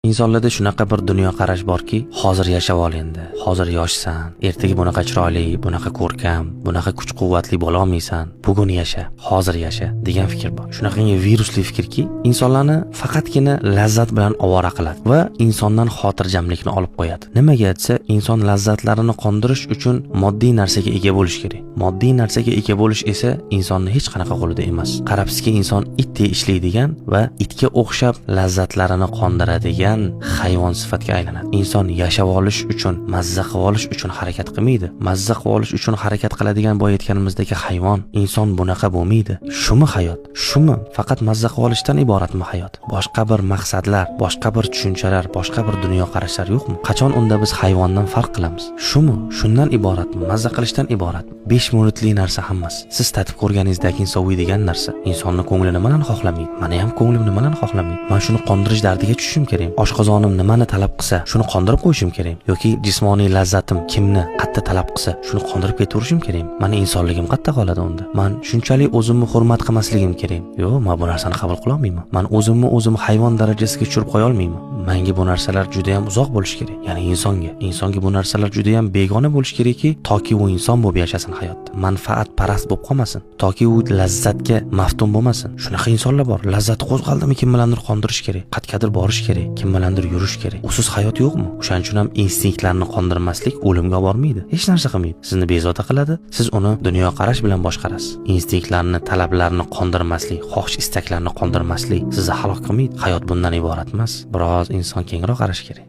Insonlarda shunaqa bir dunyo qarash borki, hozir yashab ol endi. Hozir yoshsan, ertaga bunaqa chiroyli, bunaqa ko'rkam, bunaqa kuch-quvvatli bo'la olmaysan. Bugun yasha, hozir yasha degan fikr bor. Shunaqangi virusli fikrki, insonlarni faqatgina lazzat bilan ovora qiladi va insondan xotirjamlikni olib qo'yadi. Nimaga desa, inson lazzatlarini qondirish uchun moddiy narsaga ega bo'lish kerak. Moddiy narsaga ega bo'lish esa insonni hech qanaqa qo'lida emas. Qarabsizki, inson itdek ishlaydigan va itga o'xshab lazzatlarini qondiradigan hayvon sifatga aylanadi. Inson yashab olish uchun, mazza qilib olish uchun harakat qilmaydi. Mazza qilib olish uchun harakat qiladigan boya aytganimizdagi hayvon, inson bunaqa bo'lmaydi. Shumi hayot? Shumi faqat mazza qilib olishdan iboratmi hayot? Boshqa bir maqsadlar, boshqa bir tushunchalar, boshqa bir dunyo qarashlar yo'qmi? Qachon unda biz hayvondan farq qilamiz? Shumi? Shundan iboratmi? Mazza qilishdan iboratmi? 5 minutli narsa hammasi. Siz tatib ko'rganingizdagi insoviydigan narsa. Insonning ko'ngli nimadan xohlamaydi? Meni ham ko'nglim nimadan xohlamaydi? Men shuni qondirish dardiga tushishim kerak. Oshqozonim nimani talab qilsa, shuni qondirib qo'yishim kerak. Yoki jismoniy lazzatim kimni qayerda talab qilsa, shuni qondirib ketaverishim kerak. Meni insonligim qayerda qoladi unda? Men shunchalik o'zimni hurmat qilmasligim kerak. Yo'q, men bu narsani qabul qila olmayman. Men o'zim hayvon darajasiga tushirib qo'ya olmayman. Menga bu narsalar juda ham uzoq bo'lishi kerak. Ya'ni insonga bu narsalar juda ham begona bo'lishi kerakki, toki u inson bo'lib yashasin hayotda. Manfaat parast bo'lib qolmasin, toki u lazzatga maftun bo'lmasin. Shunaqa insonlar bor. Lazzat qo'zg'aldimi, kim bilandir qondirish kerak, qatqadir borish kerak, kim bilandir yurish kerak. Usiz hayot yo'qmi? O'shaning uchun ham instinktlarni qondirmaslik o'limga olib bormaydi. Hech narsa qilmaydi. Sizni bezovta qiladi, siz uni dunyo qarash bilan boshqarasiz. Instinktlarni, talablarni qondirmaslik, xohish istaklarni qondirmaslik sizni halok qilmaydi. Hayot bundan iborat emas. Biroz inson kengroq qarash kerak.